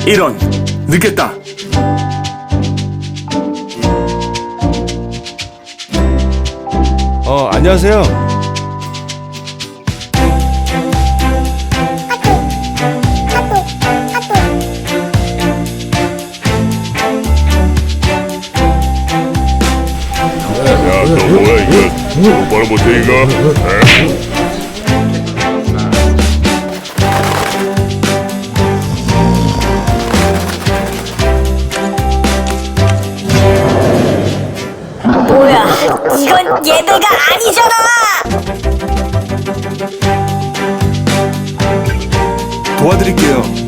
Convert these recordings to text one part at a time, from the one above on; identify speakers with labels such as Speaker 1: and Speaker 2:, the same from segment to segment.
Speaker 1: 이런, 늦겠다.
Speaker 2: 안녕하세요.
Speaker 3: 야, 너 뭐야 이거? 똑바로 못해 이거? 에?
Speaker 4: 뭐야, 이건 예배가 아니잖아!
Speaker 2: 도와드릴게요.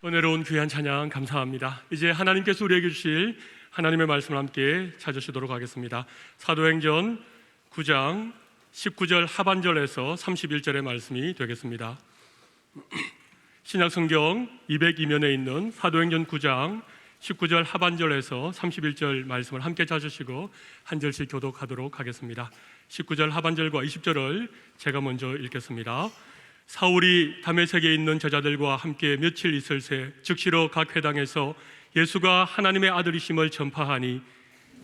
Speaker 5: 은혜로운 귀한 찬양 감사합니다. 이제 하나님께서 우리에게 주실 하나님의 말씀을 함께 찾으시도록 하겠습니다. 사도행전 9장 19절 하반절에서 31절의 말씀이 되겠습니다. 신약성경 202면에 있는 사도행전 9장 19절 하반절에서 31절 말씀을 함께 찾으시고 한 절씩 교독하도록 하겠습니다. 19절 하반절과 20절을 제가 먼저 읽겠습니다. 사울이 다메섹에 있는 제자들과 함께 며칠 있을새 즉시로 각 회당에서 예수가 하나님의 아들이심을 전파하니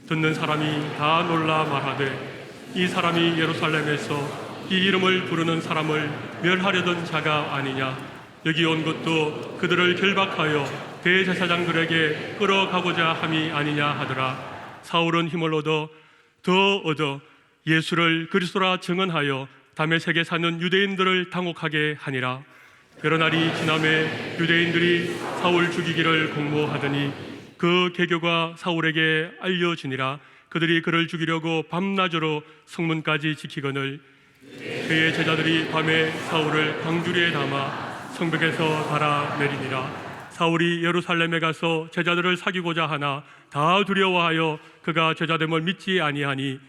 Speaker 5: 듣는 사람이 다 놀라 말하되 이 사람이 예루살렘에서 이 이름을 부르는 사람을 멸하려던 자가 아니냐. 여기 온 것도 그들을 결박하여 대제사장들에게 끌어가고자 함이 아니냐 하더라. 사울은 힘을 얻어 예수를 그리스도라 증언하여 다메섹에 사는 유대인들을 당혹하게 하니라. 여러 날이 지남에 유대인들이 사울 죽이기를 공모하더니 그 계교가 사울에게 알려지니라. 그들이 그를 죽이려고 밤낮으로 성문까지 지키거늘 그의 제자들이 밤에 사울을 광주리에 담아 성벽에서 달아내리니라. 사울이 예루살렘에 가서 제자들을 사귀고자 하나 다 두려워하여 그가 제자됨을 믿지 아니하니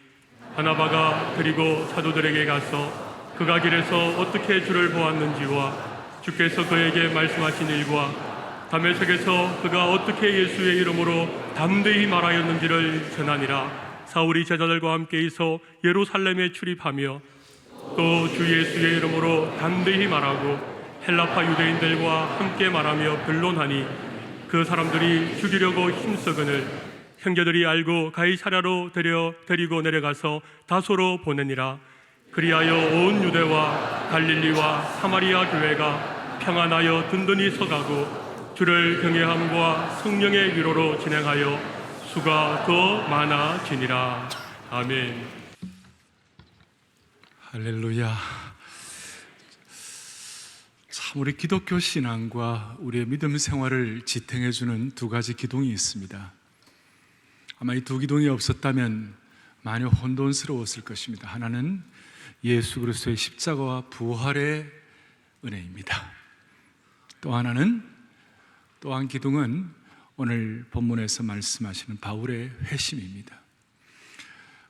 Speaker 5: 바나바가 그리고 사도들에게 가서 그가 길에서 어떻게 주를 보았는지와 주께서 그에게 말씀하신 일과 다메섹에서 그가 어떻게 예수의 이름으로 담대히 말하였는지를 전하니라. 사울이 제자들과 함께 있어 예루살렘에 출입하며 또 주 예수의 이름으로 담대히 말하고 헬라파 유대인들과 함께 말하며 변론하니 그 사람들이 죽이려고 힘쓰거늘 형제들이 알고 가이사랴로 데리고 내려가서 다소로 보내니라. 그리하여 온 유대와 갈릴리와 사마리아 교회가 평안하여 든든히 서가고 주를 경외함과 성령의 위로로 진행하여 수가 더 많아지니라. 아멘.
Speaker 2: 할렐루야. 참 우리 기독교 신앙과 우리의 믿음 생활을 지탱해주는 두 가지 기둥이 있습니다. 아마 이 두 기둥이 없었다면 많이 혼돈스러웠을 것입니다. 하나는 예수 그리스도의 십자가와 부활의 은혜입니다. 또 한 기둥은 오늘 본문에서 말씀하시는 바울의 회심입니다.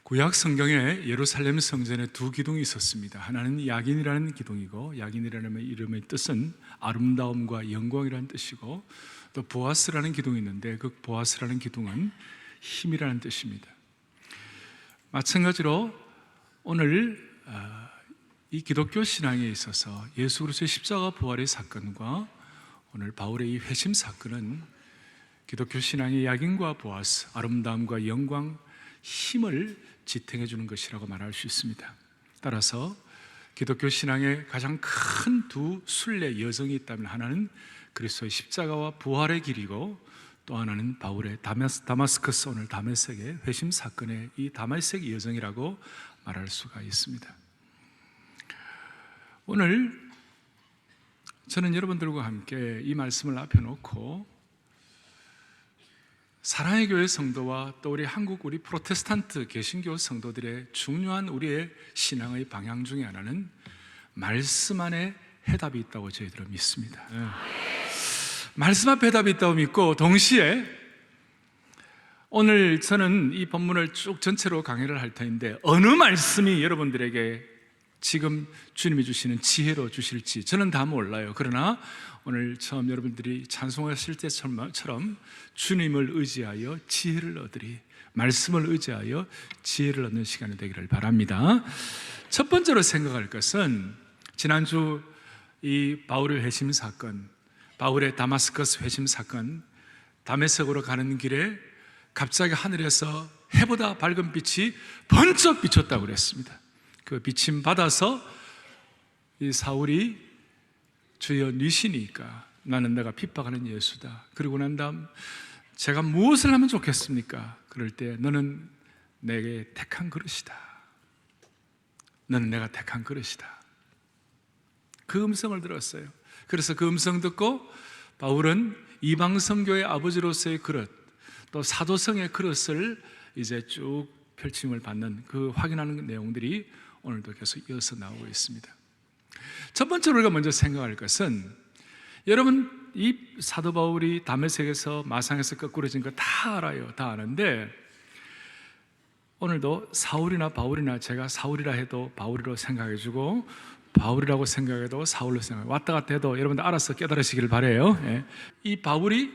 Speaker 2: 구약 성경에 예루살렘 성전에 두 기둥이 있었습니다. 하나는 야긴이라는 기둥이고, 야긴이라는 이름의 뜻은 아름다움과 영광이라는 뜻이고, 또 보아스라는 기둥이 있는데 그 보아스라는 기둥은 힘이라는 뜻입니다. 마찬가지로 오늘 이 기독교 신앙에 있어서 예수 그리스도의 십자가 부활의 사건과 오늘 바울의 이 회심 사건은 기독교 신앙의 야긴과 보아스, 아름다움과 영광, 힘을 지탱해 주는 것이라고 말할 수 있습니다. 따라서 기독교 신앙의 가장 큰 두 순례 여정이 있다면 하나는 그리스도의 십자가와 부활의 길이고, 또 하나는 바울의 다마스커스, 오늘 다메섹의 회심 사건의 이 다메섹 여정이라고 말할 수가 있습니다. 오늘 저는 여러분들과 함께 이 말씀을 앞에 놓고 사랑의 교회 성도와 또 우리 한국 우리 프로테스탄트 개신교 성도들의 중요한 우리의 신앙의 방향 중에 하나는 말씀 안에 해답이 있다고 저희들은 믿습니다. 말씀 앞에 해답이 있다고 믿고, 동시에 오늘 저는 이 본문을 쭉 전체로 강의를 할 텐데 어느 말씀이 여러분들에게 지금 주님이 주시는 지혜로 주실지 저는 다 몰라요. 그러나 오늘 처음 여러분들이 찬송하실 때처럼 주님을 의지하여 지혜를 얻으리, 말씀을 의지하여 지혜를 얻는 시간이 되기를 바랍니다. 첫 번째로 생각할 것은 지난주 이 바울의 회심 사건, 바울의 다마스커스 회심 사건, 다메섹으로 가는 길에 갑자기 하늘에서 해보다 밝은 빛이 번쩍 비쳤다고 그랬습니다. 그 비침 받아서 이 사울이 주여 니시니까 나는 내가 핍박하는 예수다. 그리고 난 다음 제가 무엇을 하면 좋겠습니까? 그럴 때 너는 내게 택한 그릇이다. 너는 내가 택한 그릇이다. 그 음성을 들었어요. 그래서 그 음성 듣고 바울은 이방 선교의 아버지로서의 그릇, 또 사도성의 그릇을 이제 쭉 펼침을 받는 그 확인하는 내용들이 오늘도 계속 이어서 나오고 있습니다. 첫 번째로 우리가 먼저 생각할 것은 여러분, 이 사도 바울이 다메섹에서 마상에서 거꾸러진 거 다 알아요. 다 아는데 오늘도 사울이나 바울이나, 제가 사울이라 해도 바울이라고 생각해주고 바울이라고 생각해도 사울로 생각해, 왔다 갔다 해도 여러분들 알아서 깨달으시길 바라요. 예. 이 바울이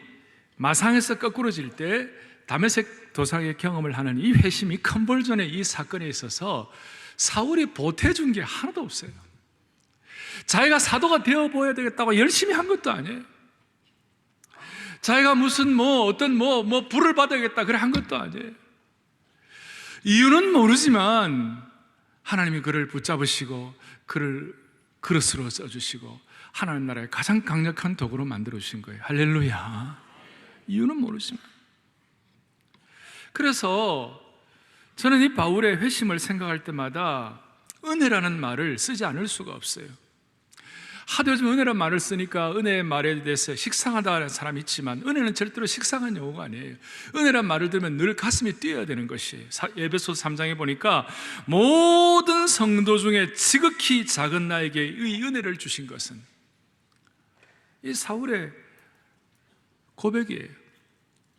Speaker 2: 마상에서 거꾸러질 때 다메섹 도상의 경험을 하는 이 회심이, 컨버전의 이 사건에 있어서 사울이 보태준 게 하나도 없어요. 자기가 사도가 되어 보여야 되겠다고 열심히 한 것도 아니에요. 자기가 무슨 어떤 불을 받아야겠다 그래 한 것도 아니에요. 이유는 모르지만 하나님이 그를 붙잡으시고 그를 그릇으로 써주시고 하나님 나라의 가장 강력한 도구로 만들어 주신 거예요. 할렐루야. 이유는 모르지만. 그래서 저는 이 바울의 회심을 생각할 때마다 은혜라는 말을 쓰지 않을 수가 없어요. 하도 요즘 은혜라는 말을 쓰니까 은혜의 말에 대해서 식상하다는 사람이 있지만 은혜는 절대로 식상한 용어가 아니에요. 은혜라는 말을 들으면 늘 가슴이 뛰어야 되는 것이, 에베소서 3장에 보니까 모든 성도 중에 지극히 작은 나에게 이 은혜를 주신 것은, 이 사울의 고백이에요.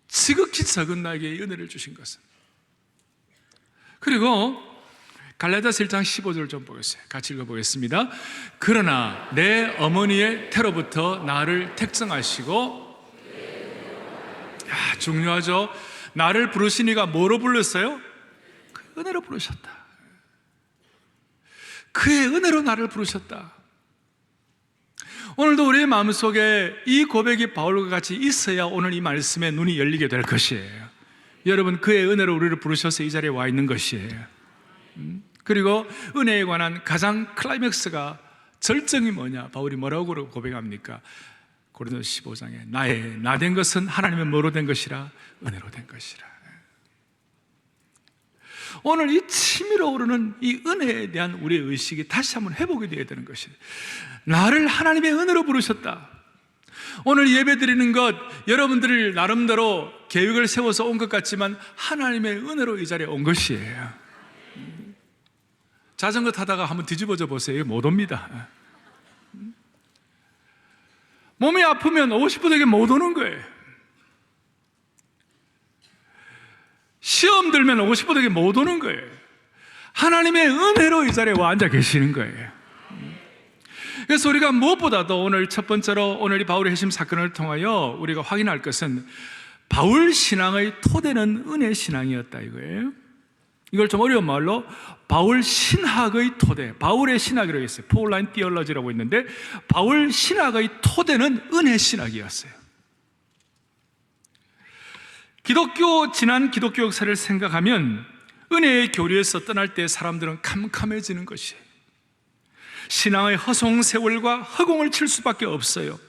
Speaker 2: 지극히 작은 나에게 이 은혜를 주신 것은. 그리고 갈라디아서 1장 15절 좀 보겠어요. 같이 읽어보겠습니다. 그러나 내 어머니의 태로부터 나를 택정하시고, 중요하죠. 나를 부르시니가 뭐로 불렀어요? 그 은혜로 부르셨다. 그의 은혜로 나를 부르셨다. 오늘도 우리의 마음속에 이 고백이 바울과 같이 있어야 오늘 이 말씀에 눈이 열리게 될 것이에요. 여러분, 그의 은혜로 우리를 부르셔서 이 자리에 와 있는 것이에요. 그리고 은혜에 관한 가장 클라이맥스가, 절정이 뭐냐? 바울이 뭐라고 고백합니까? 고린도서 15장에 나 된 것은 하나님의 뭐로 된 것이라? 은혜로 된 것이라. 오늘 이 치밀어 오르는 이 은혜에 대한 우리의 의식이 다시 한번 회복이 되어야 되는 것이에요. 나를 하나님의 은혜로 부르셨다. 오늘 예배 드리는 것, 여러분들이 나름대로 계획을 세워서 온 것 같지만 하나님의 은혜로 이 자리에 온 것이에요. 자전거 타다가 한번 뒤집어져 보세요. 못 옵니다. 몸이 아프면 50%에 못 오는 거예요. 시험 들면 50%에 못 오는 거예요. 하나님의 은혜로 이 자리에 와 앉아 계시는 거예요. 그래서 우리가 무엇보다도 오늘 첫 번째로, 오늘 이 바울의 회심 사건을 통하여 우리가 확인할 것은 바울 신앙의 토대는 은혜 신앙이었다 이거예요. 이걸 좀 어려운 말로 바울 신학의 토대, 바울의 신학이라고 했어요. 포울라인 티올로지라고 있는데 바울 신학의 토대는 은혜 신학이었어요. 지난 기독교 역사를 생각하면 은혜의 교류에서 떠날 때 사람들은 캄캄해지는 것이에요. 신앙의 허송세월과 허공을 칠 수밖에 없어요.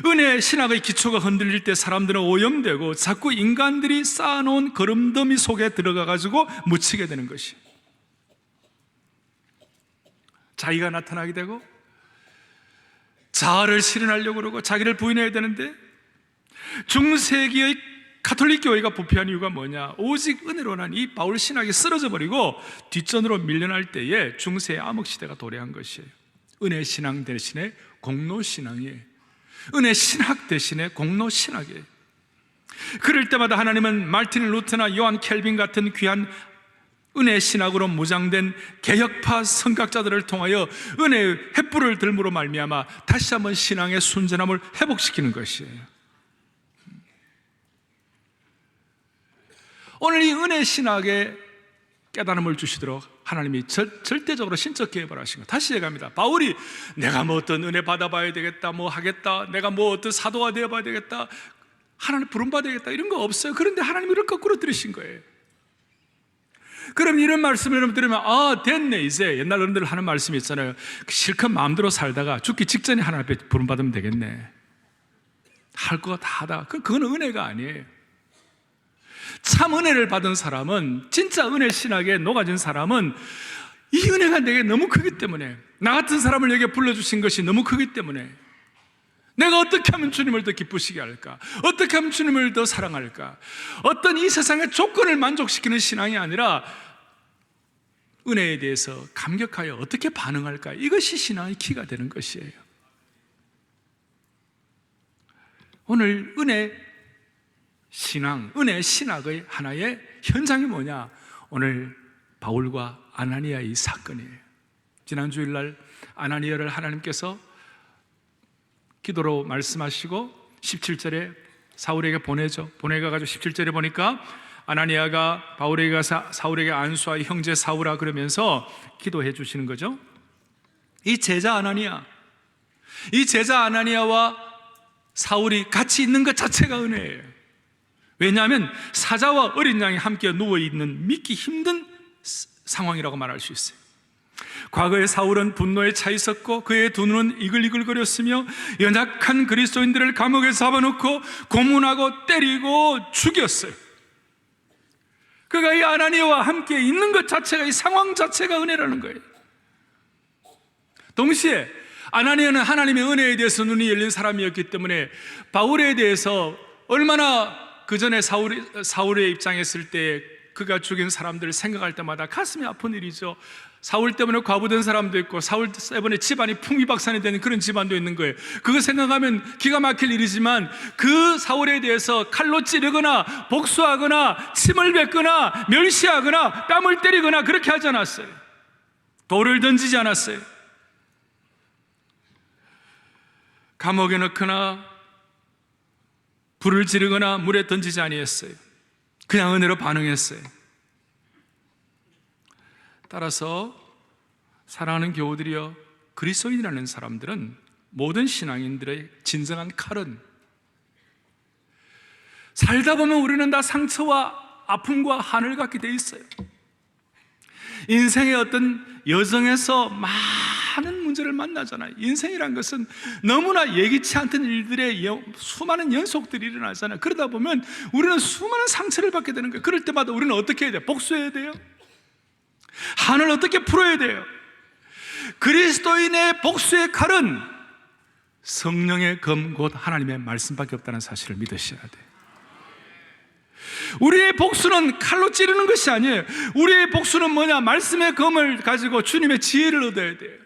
Speaker 2: 은혜의 신학의 기초가 흔들릴 때 사람들은 오염되고 자꾸 인간들이 쌓아놓은 거름더미 속에 들어가가지고 묻히게 되는 것이, 자기가 나타나게 되고 자아를 실현하려고 그러고 자기를 부인해야 되는데, 중세기의 가톨릭 교회가 부패한 이유가 뭐냐? 오직 은혜로 난 이 바울 신학이 쓰러져 버리고 뒷전으로 밀려날 때에 중세의 암흑시대가 도래한 것이에요. 은혜 신앙 대신에 공로 신앙이에요. 은혜 신학 대신에 공로 신학이에요. 그럴 때마다 하나님은 마르틴 루터나 요한 켈빈 같은 귀한 은혜 신학으로 무장된 개혁파 선각자들을 통하여 은혜의 횃불을 들므로 말미암아 다시 한번 신앙의 순전함을 회복시키는 것이에요. 오늘 이 은혜 신학에 깨달음을 주시도록 하나님이 절대적으로 신적 개입을 하신 거. 다시 얘기합니다. 바울이 내가 뭐 어떤 은혜 받아봐야 되겠다, 뭐 하겠다, 내가 뭐 어떤 사도가 되어봐야 되겠다, 하나님 부름받아야 되겠다, 이런 거 없어요. 그런데 하나님이 이걸 거꾸로 들으신 거예요. 그럼 이런 말씀을 여러분 들으면 됐네, 이제. 옛날 어른들 하는 말씀이 있잖아요. 실컷 마음대로 살다가 죽기 직전에 하나님 앞에 부름받으면 되겠네. 할 거 다 하다가. 그건 은혜가 아니에요. 참 은혜를 받은 사람은, 진짜 은혜 신학에 녹아진 사람은 이 은혜가 내게 너무 크기 때문에, 나 같은 사람을 여기에 불러주신 것이 너무 크기 때문에 내가 어떻게 하면 주님을 더 기쁘시게 할까? 어떻게 하면 주님을 더 사랑할까? 어떤 이 세상의 조건을 만족시키는 신앙이 아니라 은혜에 대해서 감격하여 어떻게 반응할까? 이것이 신앙의 키가 되는 것이에요. 오늘 은혜 신앙, 은혜 신학의 하나의 현장이 뭐냐? 오늘 바울과 아나니아의 사건이에요. 지난 주일날 아나니아를 하나님께서 기도로 말씀하시고 17절에 사울에게 보내가지고 17절에 보니까 아나니아가 바울에게 가서 사울에게 안수하여 형제 사울아 그러면서 기도해 주시는 거죠. 이 제자 아나니아와 사울이 같이 있는 것 자체가 은혜예요. 왜냐하면 사자와 어린 양이 함께 누워있는 믿기 힘든 상황이라고 말할 수 있어요. 과거에 사울은 분노에 차 있었고 그의 두 눈은 이글이글거렸으며 연약한 그리스도인들을 감옥에 잡아놓고 고문하고 때리고 죽였어요. 그가 이 아나니아와 함께 있는 것 자체가, 이 상황 자체가 은혜라는 거예요. 동시에 아나니아는 하나님의 은혜에 대해서 눈이 열린 사람이었기 때문에 바울에 대해서 얼마나 그 전에 사울의 입장에 있을 때 그가 죽인 사람들을 생각할 때마다 가슴이 아픈 일이죠. 사울 때문에 과부된 사람도 있고 사울 때문에 집안이 풍비박산이 되는 그런 집안도 있는 거예요. 그거 생각하면 기가 막힐 일이지만 그 사울에 대해서 칼로 찌르거나 복수하거나 침을 뱉거나 멸시하거나 뺨을 때리거나 그렇게 하지 않았어요. 돌을 던지지 않았어요. 감옥에 넣거나 불을 지르거나 물에 던지지 아니했어요. 그냥 은혜로 반응했어요. 따라서 사랑하는 교우들이여, 그리스도인이라는 사람들은, 모든 신앙인들의 진정한 칼은, 살다 보면 우리는 다 상처와 아픔과 한을 갖게 돼 있어요. 인생의 어떤 여정에서 많은 문제를 만나잖아요. 인생이란 것은 너무나 예기치 않던 일들의 수많은 연속들이 일어나잖아요. 그러다 보면 우리는 수많은 상처를 받게 되는 거예요. 그럴 때마다 우리는 어떻게 해야 돼요? 복수해야 돼요? 한을 어떻게 풀어야 돼요? 그리스도인의 복수의 칼은 성령의 검 곧 하나님의 말씀밖에 없다는 사실을 믿으셔야 돼요. 우리의 복수는 칼로 찌르는 것이 아니에요. 우리의 복수는 뭐냐? 말씀의 검을 가지고 주님의 지혜를 얻어야 돼요.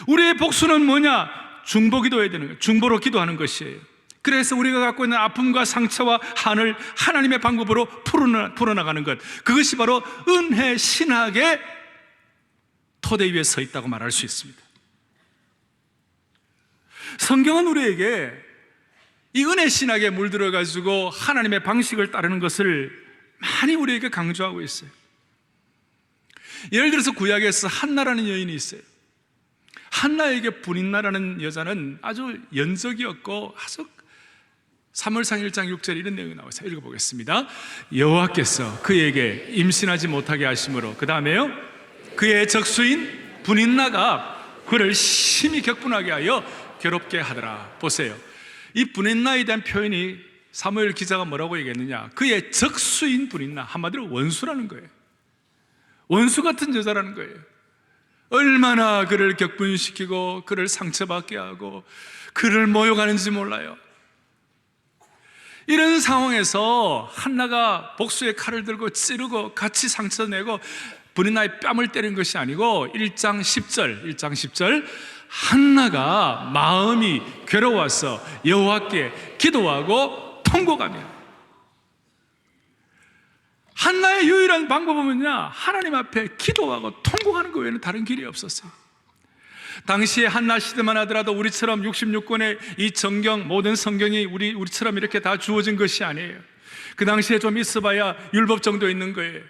Speaker 2: 우리의 복수는 뭐냐? 중보기도해야 되는 거예요. 중보로 기도하는 것이에요. 그래서 우리가 갖고 있는 아픔과 상처와 한을 하나님의 방법으로 풀어나가는 것, 그것이 바로 은혜 신학의 토대 위에 서 있다고 말할 수 있습니다. 성경은 우리에게 이 은혜 신학에 물들어가지고 하나님의 방식을 따르는 것을 많이 우리에게 강조하고 있어요. 예를 들어서 구약에서 한나라는 여인이 있어요. 한나에게 분인나라는 여자는 아주 연적이었고 아주 사무엘상 1장 6절 이런 내용이 나와서 읽어보겠습니다. 여호와께서 그에게 임신하지 못하게 하심으로, 그 다음에요, 그의 적수인 분인나가 그를 심히 격분하게 하여 괴롭게 하더라. 보세요, 이 분인나에 대한 표현이 사무엘 기자가 뭐라고 얘기했느냐? 그의 적수인 분인나, 한마디로 원수라는 거예요. 원수 같은 여자라는 거예요. 얼마나 그를 격분시키고 그를 상처받게 하고 그를 모욕하는지 몰라요. 이런 상황에서 한나가 복수의 칼을 들고 찌르고 같이 상처내고 분인나의 뺨을 때린 것이 아니고 1장 10절 한나가 마음이 괴로워서 여호와께 기도하고 통곡하며, 한나의 유일한 방법은 뭐냐? 하나님 앞에 기도하고 통곡하는 것 외에는 다른 길이 없었어요. 당시에 한나 시대만 하더라도 우리처럼 66권의 이 정경, 모든 성경이 우리처럼 이렇게 다 주어진 것이 아니에요. 그 당시에 좀 있어봐야 율법 정도 있는 거예요.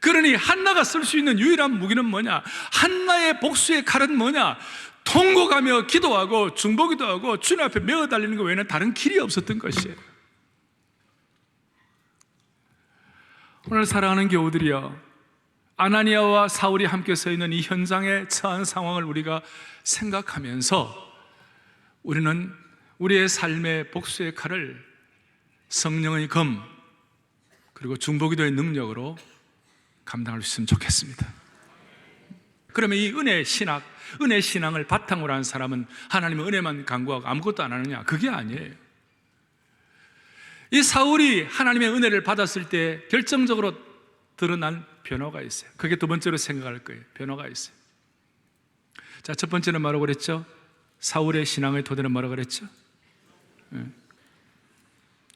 Speaker 2: 그러니 한나가 쓸 수 있는 유일한 무기는 뭐냐? 한나의 복수의 칼은 뭐냐? 통곡하며 기도하고 중보기도 하고 주님 앞에 메어 달리는 것 외에는 다른 길이 없었던 것이에요. 오늘 사랑하는 교우들이여, 아나니아와 사울이 함께 서 있는 이 현장에 처한 상황을 우리가 생각하면서 우리는 우리의 삶의 복수의 칼을 성령의 검 그리고 중보기도의 능력으로 감당할 수 있으면 좋겠습니다. 그러면 이 은혜 신앙을 바탕으로 한 사람은 하나님의 은혜만 간구하고 아무것도 안 하느냐? 그게 아니에요. 이 사울이 하나님의 은혜를 받았을 때 결정적으로 드러난 변화가 있어요. 그게 두 번째로 생각할 거예요. 변화가 있어요. 자, 첫 번째는 뭐라고 그랬죠? 사울의 신앙의 토대는 뭐라고 그랬죠?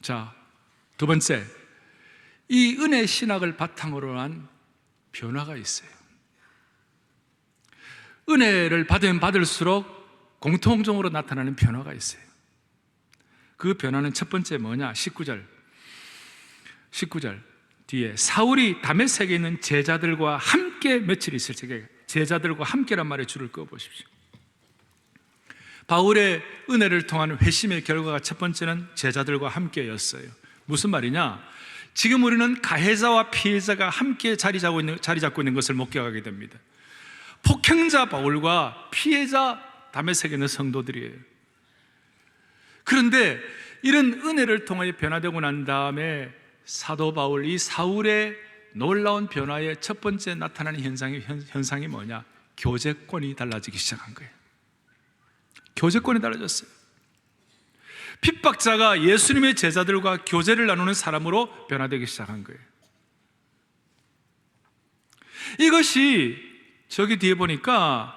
Speaker 2: 자, 두 번째, 이 은혜 신학을 바탕으로 한 변화가 있어요. 은혜를 받으면 받을수록 공통적으로 나타나는 변화가 있어요. 그 변화는 첫 번째 뭐냐? 19절 뒤에 사울이 다메섹에 있는 제자들과 함께 며칠 있을 적에, 제자들과 함께란 말에 줄을 그어보십시오. 바울의 은혜를 통한 회심의 결과가 첫 번째는 제자들과 함께였어요. 무슨 말이냐? 지금 우리는 가해자와 피해자가 함께 자리 잡고 있는 것을 목격하게 됩니다. 폭행자 바울과 피해자 다메섹에 있는 성도들이에요. 그런데 이런 은혜를 통하여 변화되고 난 다음에 사도 바울, 이 사울의 놀라운 변화의 첫 번째 나타나는 현상이 뭐냐? 교제권이 달라지기 시작한 거예요. 교제권이 달라졌어요. 핍박자가 예수님의 제자들과 교제를 나누는 사람으로 변화되기 시작한 거예요. 이것이 저기 뒤에 보니까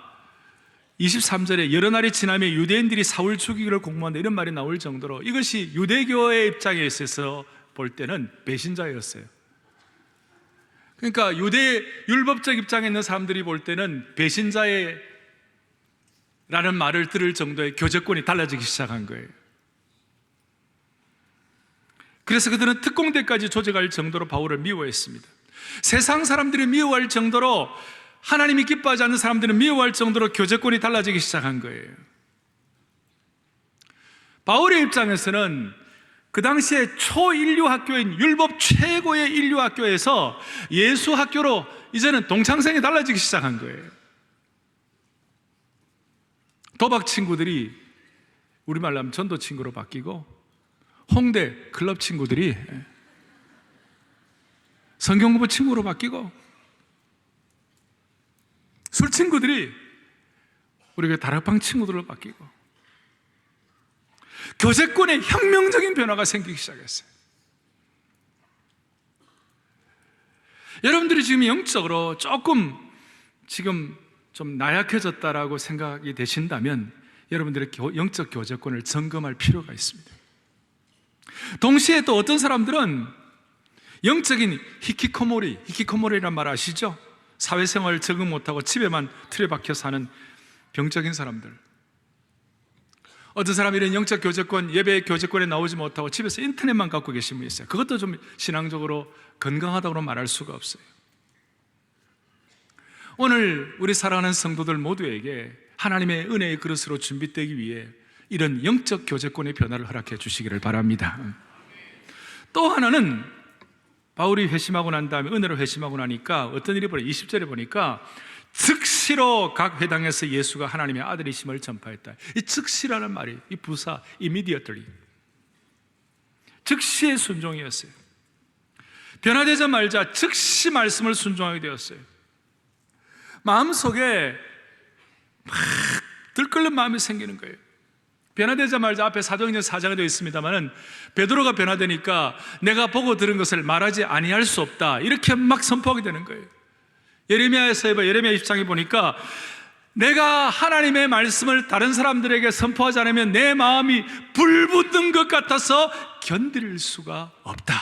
Speaker 2: 23절에 여러 날이 지나면 유대인들이 사울 죽이기를 공모한다 이런 말이 나올 정도로 이것이 유대교의 입장에 있어서 볼 때는 배신자였어요. 그러니까 유대 율법적 입장에 있는 사람들이 볼 때는 배신자의 라는 말을 들을 정도의 교제권이 달라지기 시작한 거예요. 그래서 그들은 특공대까지 조직할 정도로 바울을 미워했습니다. 세상 사람들이 미워할 정도로, 하나님이 기뻐하지 않는 사람들은 미워할 정도로 교제권이 달라지기 시작한 거예요. 바울의 입장에서는 그 당시에 초인류 학교인 율법 최고의 인류 학교에서 예수 학교로 이제는 동창생이 달라지기 시작한 거예요. 도박 친구들이 우리말로 하면 전도 친구로 바뀌고, 홍대 클럽 친구들이 성경 공부 친구로 바뀌고, 술 친구들이 우리가 다락방 친구들로 바뀌고, 교제권에 혁명적인 변화가 생기기 시작했어요. 여러분들이 지금 영적으로 조금 지금 좀 나약해졌다라고 생각이 되신다면 여러분들의 영적 교제권을 점검할 필요가 있습니다. 동시에 또 어떤 사람들은 영적인 히키코모리란 말 아시죠? 사회생활 적응 못하고 집에만 틀에 박혀 사는 병적인 사람들. 어떤 사람이 이런 영적 교제권, 예배 교제권에 나오지 못하고 집에서 인터넷만 갖고 계신 분이 있어요. 그것도 좀 신앙적으로 건강하다고 말할 수가 없어요. 오늘 우리 사랑하는 성도들 모두에게 하나님의 은혜의 그릇으로 준비되기 위해 이런 영적 교제권의 변화를 허락해 주시기를 바랍니다. 또 하나는 바울이 회심하고 난 다음에 은혜로 회심하고 나니까 어떤 일이 벌어요? 20절에 보니까 즉시로 각 회당에서 예수가 하나님의 아들이심을 전파했다. 이 즉시라는 말이, 이 부사 immediately, 즉시의 순종이었어요. 변화되자마자 즉시 말씀을 순종하게 되었어요. 마음속에 막 들끓는 마음이 생기는 거예요. 변화되자마자 앞에 사도행전 4장에 되어 있습니다만 베드로가 변화되니까 내가 보고 들은 것을 말하지 아니할 수 없다 이렇게 막 선포하게 되는 거예요. 예레미야에서 예레미야 20장에 보니까 내가 하나님의 말씀을 다른 사람들에게 선포하지 않으면 내 마음이 불붙는 것 같아서 견딜 수가 없다.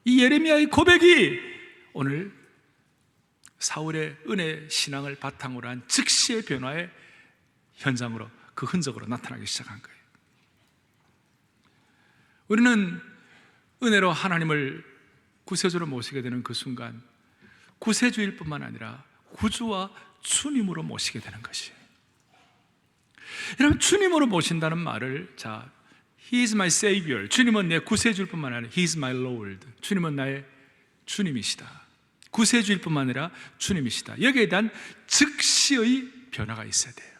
Speaker 2: 이 예레미야의 고백이 오늘 사울의 은혜 신앙을 바탕으로 한 즉시의 변화의 현장으로, 그 흔적으로 나타나기 시작한 거예요. 우리는 은혜로 하나님을 구세주로 모시게 되는 그 순간 구세주일 뿐만 아니라 구주와 주님으로 모시게 되는 것이에요. 여러분, 주님으로 모신다는 말을, 자, He is my Savior, 주님은 내 구세주일 뿐만 아니라 He is my Lord, 주님은 나의 주님이시다. 구세주일 뿐만 아니라 주님이시다. 여기에 대한 즉시의 변화가 있어야 돼요.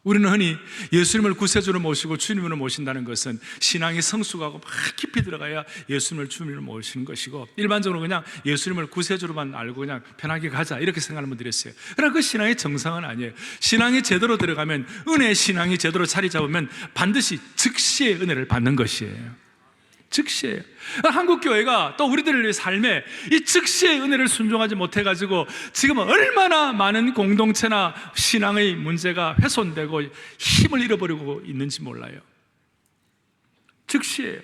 Speaker 2: 우리는 흔히 예수님을 구세주로 모시고 주님으로 모신다는 것은 신앙이 성숙하고 막 깊이 들어가야 예수님을 주님으로 모시는 것이고, 일반적으로 그냥 예수님을 구세주로만 알고 그냥 편하게 가자 이렇게 생각하는 분들이 있어요. 그러나 그 신앙의 정상은 아니에요. 신앙이 제대로 들어가면, 은혜의 신앙이 제대로 자리 잡으면 반드시 즉시의 은혜를 받는 것이에요. 즉시예요. 한국 교회가 또 우리들의 삶에 이 즉시의 은혜를 순종하지 못해가지고 지금 얼마나 많은 공동체나 신앙의 문제가 훼손되고 힘을 잃어버리고 있는지 몰라요. 즉시예요.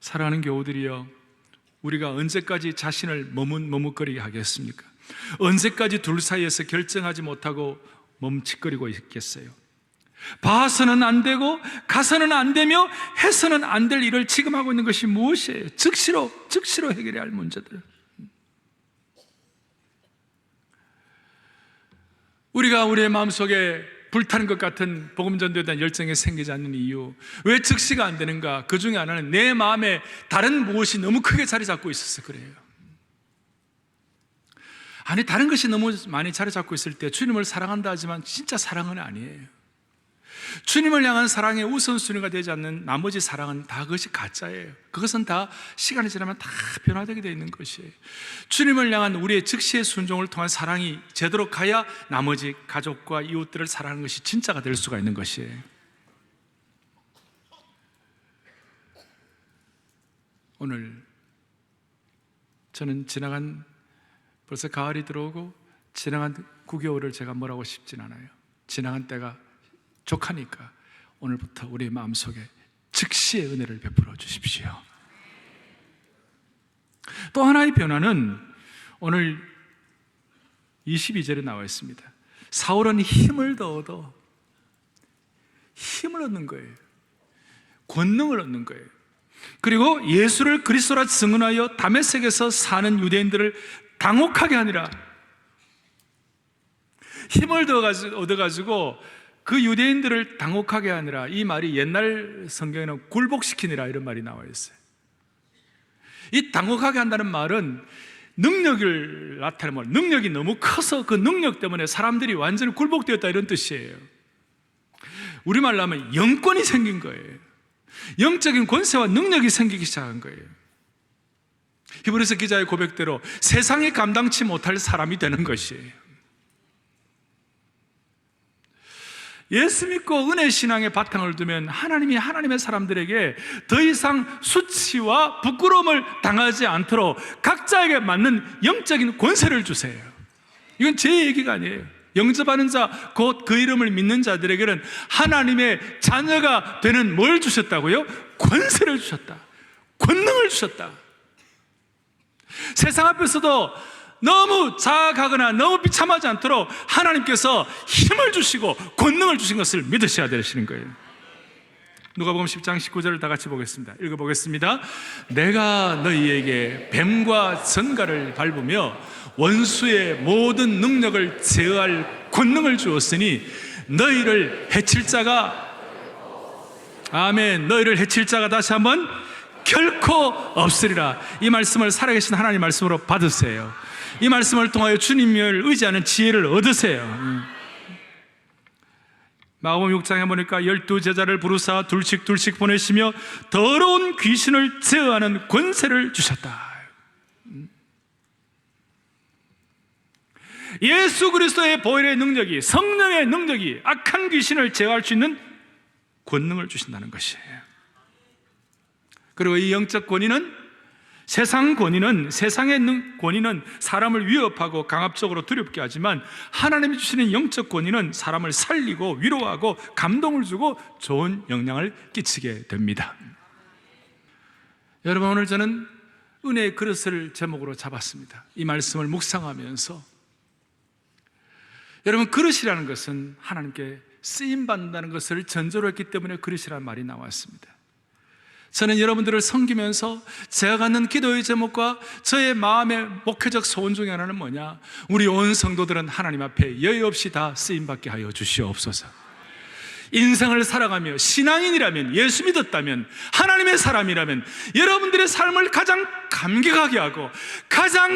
Speaker 2: 사랑하는 교우들이여, 우리가 언제까지 자신을 머뭇거리게 하겠습니까? 언제까지 둘 사이에서 결정하지 못하고 멈칫거리고 있겠어요? 봐서는 안 되고 가서는 안 되며 해서는 안 될 일을 지금 하고 있는 것이 무엇이에요? 즉시로 해결해야 할 문제들. 우리가 우리의 마음속에 불타는 것 같은 복음 전도에 대한 열정이 생기지 않는 이유, 왜 즉시가 안 되는가? 그 중에 하나는 내 마음에 다른 무엇이 너무 크게 자리 잡고 있어서 그래요. 아니, 다른 것이 너무 많이 자리 잡고 있을 때 주님을 사랑한다 하지만 진짜 사랑은 아니에요. 주님을 향한 사랑의 우선순위가 되지 않는 나머지 사랑은 다 그것이 가짜예요. 그것은 다 시간이 지나면 다 변화되게 되어 있는 것이에요. 주님을 향한 우리의 즉시의 순종을 통한 사랑이 제대로 가야 나머지 가족과 이웃들을 사랑하는 것이 진짜가 될 수가 있는 것이에요. 오늘 저는 벌써 가을이 들어오고 지나간 9개월을 제가 뭐라고 싶진 않아요. 지나간 때가 족하니까 오늘부터 우리의 마음속에 즉시의 은혜를 베풀어 주십시오. 또 하나의 변화는 오늘 22절에 나와 있습니다. 사울은 힘을 얻는 거예요. 권능을 얻는 거예요. 그리고 예수를 그리스도라 증언하여 다메섹에서 사는 유대인들을 당혹하게 하니라. 힘을 얻어가지고 그 유대인들을 당혹하게 하니라. 이 말이 옛날 성경에는 굴복시키니라 이런 말이 나와 있어요. 이 당혹하게 한다는 말은 능력을 나타내는 말, 능력이 너무 커서 그 능력 때문에 사람들이 완전히 굴복되었다 이런 뜻이에요. 우리말로 하면 영권이 생긴 거예요. 영적인 권세와 능력이 생기기 시작한 거예요. 히브리서 기자의 고백대로 세상이 감당치 못할 사람이 되는 것이에요. 예수 믿고 은혜 신앙의 바탕을 두면 하나님이 하나님의 사람들에게 더 이상 수치와 부끄러움을 당하지 않도록 각자에게 맞는 영적인 권세를 주세요. 이건 제 얘기가 아니에요. 영접하는 자, 곧 그 이름을 믿는 자들에게는 하나님의 자녀가 되는 뭘 주셨다고요? 권세를 주셨다. 권능을 주셨다. 세상 앞에서도 너무 자학하거나 너무 비참하지 않도록 하나님께서 힘을 주시고 권능을 주신 것을 믿으셔야 되시는 거예요. 누가복음 10장 19절을 다 같이 보겠습니다. 읽어보겠습니다. 내가 너희에게 뱀과 전갈을 밟으며 원수의 모든 능력을 제어할 권능을 주었으니 너희를 해칠 자가, 아멘, 너희를 해칠 자가 다시 한번 결코 없으리라. 이 말씀을 살아계신 하나님 말씀으로 받으세요. 이 말씀을 통하여 주님을 의지하는 지혜를 얻으세요. 마가복음 6장에 보니까 12제자를 부르사 둘씩 보내시며 더러운 귀신을 제어하는 권세를 주셨다. 예수 그리스도의 보혈의 능력이, 성령의 능력이 악한 귀신을 제어할 수 있는 권능을 주신다는 것이에요. 그리고 이 영적 권위는, 세상의 권위는 사람을 위협하고 강압적으로 두렵게 하지만 하나님이 주시는 영적 권위는 사람을 살리고 위로하고 감동을 주고 좋은 영향을 끼치게 됩니다. 여러분, 오늘 저는 은혜의 그릇을 제목으로 잡았습니다. 이 말씀을 묵상하면서 여러분, 그릇이라는 것은 하나님께 쓰임받는다는 것을 전제로 했기 때문에 그릇이라는 말이 나왔습니다. 저는 여러분들을 섬기면서 제가 갖는 기도의 제목과 저의 마음의 목회적 소원 중에 하나는 뭐냐? 우리 온 성도들은 하나님 앞에 여유 없이 다 쓰임받게 하여 주시옵소서. 인생을 살아가며 신앙인이라면, 예수 믿었다면, 하나님의 사람이라면 여러분들의 삶을 가장 감격하게 하고 가장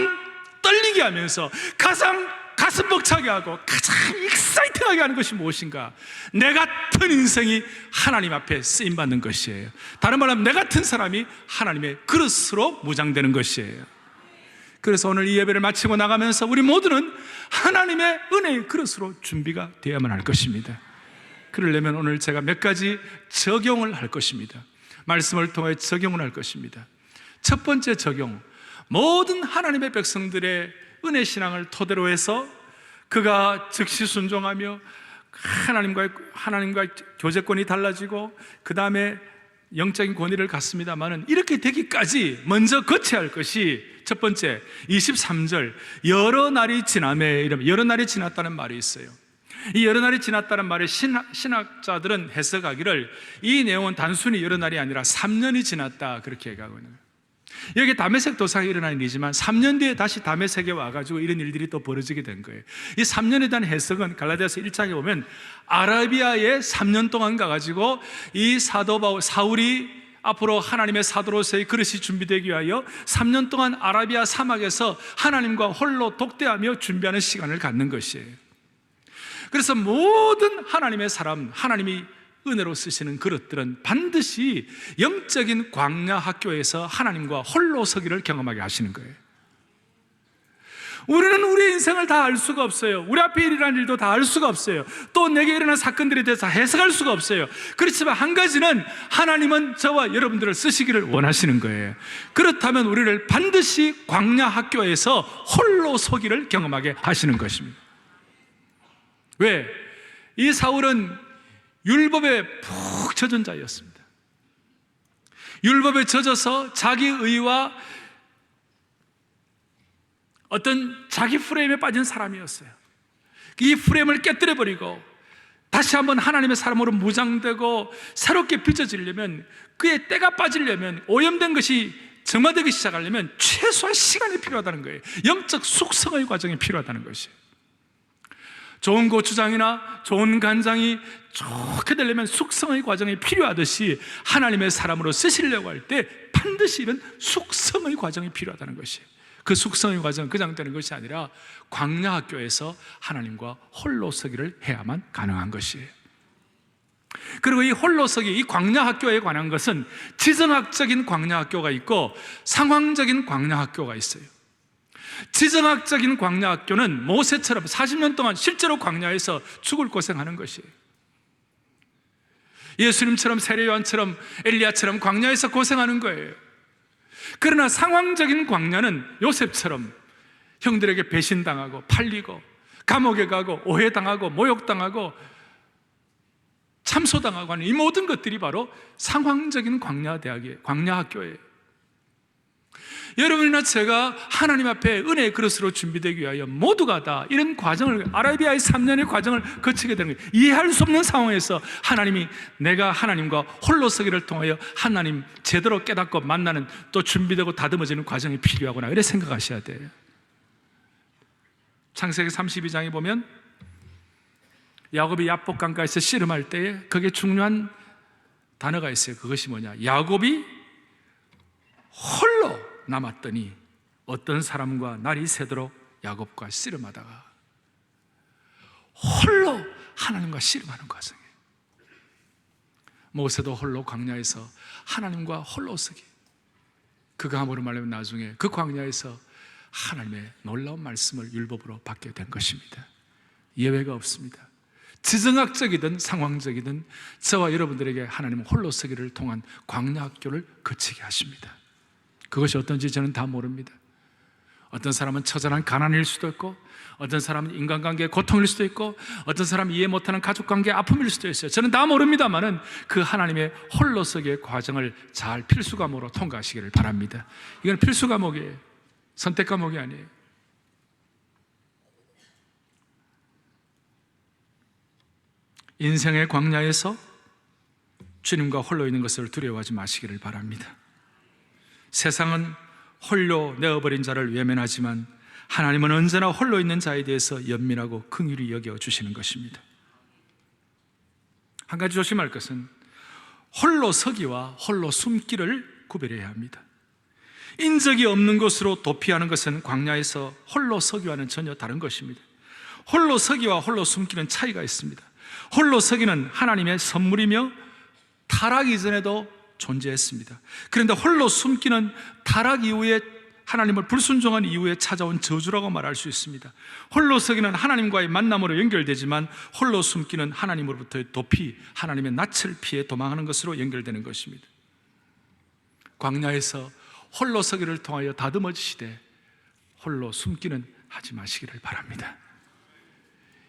Speaker 2: 떨리게 하면서 가장 가슴 벅차게 하고 가장 익사이팅하게 하는 것이 무엇인가? 내 같은 인생이 하나님 앞에 쓰임받는 것이에요. 다른 말로 하면 내 같은 사람이 하나님의 그릇으로 무장되는 것이에요. 그래서 오늘 이 예배를 마치고 나가면서 우리 모두는 하나님의 은혜의 그릇으로 준비가 되어야만 할 것입니다. 그러려면 오늘 제가 몇 가지 적용을 할 것입니다. 말씀을 통해 적용을 할 것입니다. 첫 번째 적용, 모든 하나님의 백성들의 은혜 신앙을 토대로 해서 그가 즉시 순종하며 하나님과의 교제권이 달라지고 그 다음에 영적인 권위를 갖습니다만은 이렇게 되기까지 먼저 거쳐야 할 것이 첫 번째 23절 여러 날이 지나매 이러면 여러 날이 지났다는 말이 있어요. 이 여러 날이 지났다는 말에 신학자들은 해석하기를 이 내용은 단순히 여러 날이 아니라 3년이 지났다 그렇게 얘기하고 있는 거예요. 여기 다메섹 도상이 일어난 일이지만 3년 뒤에 다시 다메섹에 와가지고 이런 일들이 또 벌어지게 된 거예요. 이 3년에 대한 해석은 갈라디아서 1장에 보면 아라비아에 3년 동안 가가지고 이 사도 바울 사울이 앞으로 하나님의 사도로서의 그릇이 준비되기 위하여 3년 동안 아라비아 사막에서 하나님과 홀로 독대하며 준비하는 시간을 갖는 것이에요. 그래서 모든 하나님의 사람, 하나님이 은혜로 쓰시는 그릇들은 반드시 영적인 광야 학교에서 하나님과 홀로 서기를 경험하게 하시는 거예요. 우리는 우리의 인생을 다 알 수가 없어요. 우리 앞에 일어난 일도 다 알 수가 없어요. 또 내게 일어난 사건들에 대해서 해석할 수가 없어요. 그렇지만 한 가지는 하나님은 저와 여러분들을 쓰시기를 원하시는 거예요. 그렇다면 우리를 반드시 광야 학교에서 홀로 서기를 경험하게 하시는 것입니다. 왜? 이 사울은 율법에 푹 젖은 자였습니다. 율법에 젖어서 자기 의와 어떤 자기 프레임에 빠진 사람이었어요. 이 프레임을 깨뜨려버리고 다시 한번 하나님의 사람으로 무장되고 새롭게 빚어지려면, 그의 때가 빠지려면, 오염된 것이 정화되기 시작하려면 최소한 시간이 필요하다는 거예요. 영적 숙성의 과정이 필요하다는 것이에요. 좋은 고추장이나 좋은 간장이 좋게 되려면 숙성의 과정이 필요하듯이 하나님의 사람으로 쓰시려고 할 때 반드시 이런 숙성의 과정이 필요하다는 것이에요. 그 숙성의 과정은 그냥 되는 것이 아니라 광야 학교에서 하나님과 홀로 서기를 해야만 가능한 것이에요. 그리고 이 홀로 서기, 이 광야 학교에 관한 것은 지정학적인 광야 학교가 있고 상황적인 광야 학교가 있어요. 지정학적인 광야 학교는 모세처럼 40년 동안 실제로 광야에서 죽을 고생하는 것이에요. 예수님처럼, 세례요한처럼, 엘리야처럼 광야에서 고생하는 거예요. 그러나 상황적인 광야는 요셉처럼 형들에게 배신당하고 팔리고 감옥에 가고 오해당하고 모욕당하고 참소당하고 하는 이 모든 것들이 바로 상황적인 광야 학교예요. 여러분이나 제가 하나님 앞에 은혜의 그릇으로 준비되기 위하여 모두가 다 이런 과정을, 아라비아의 3년의 과정을 거치게 되는 거예요. 이해할 수 없는 상황에서 하나님이, 내가 하나님과 홀로 서기를 통하여 하나님 제대로 깨닫고 만나는, 또 준비되고 다듬어지는 과정이 필요하구나, 이렇게 생각하셔야 돼요. 창세기 32장에 보면 야곱이 야복 강가에서 씨름할 때에 거기에 중요한 단어가 있어요. 그것이 뭐냐? 야곱이 홀로 남았더니 어떤 사람과 날이 새도록 야곱과 씨름하다가, 홀로 하나님과 씨름하는 과정이에요. 모세도 홀로 광야에서 하나님과 홀로 서기, 그가 함으로 말하면 나중에 그 광야에서 하나님의 놀라운 말씀을 율법으로 받게 된 것입니다. 예외가 없습니다. 지정학적이든 상황적이든 저와 여러분들에게 하나님은 홀로 서기를 통한 광야 학교를 거치게 하십니다. 그것이 어떤지 저는 다 모릅니다. 어떤 사람은 처절한 가난일 수도 있고, 어떤 사람은 인간관계의 고통일 수도 있고, 어떤 사람은 이해 못하는 가족관계의 아픔일 수도 있어요. 저는 다 모릅니다만은 그 하나님의 홀로서기의 과정을 잘 필수 과목으로 통과하시기를 바랍니다. 이건 필수 과목이에요. 선택 과목이 아니에요. 인생의 광야에서 주님과 홀로 있는 것을 두려워하지 마시기를 바랍니다. 세상은 홀로 내어버린 자를 외면하지만 하나님은 언제나 홀로 있는 자에 대해서 연민하고 긍휼히 여겨주시는 것입니다. 한 가지 조심할 것은 홀로 서기와 홀로 숨기를 구별해야 합니다. 인적이 없는 곳으로 도피하는 것은 광야에서 홀로 서기와는 전혀 다른 것입니다. 홀로 서기와 홀로 숨기는 차이가 있습니다. 홀로 서기는 하나님의 선물이며 타락 이전에도 존재했습니다. 그런데 홀로 숨기는 타락 이후에, 하나님을 불순종한 이후에 찾아온 저주라고 말할 수 있습니다. 홀로 서기는 하나님과의 만남으로 연결되지만 홀로 숨기는 하나님으로부터의 도피, 하나님의 낯을 피해 도망하는 것으로 연결되는 것입니다. 광야에서 홀로 서기를 통하여 다듬어지시되 홀로 숨기는 하지 마시기를 바랍니다.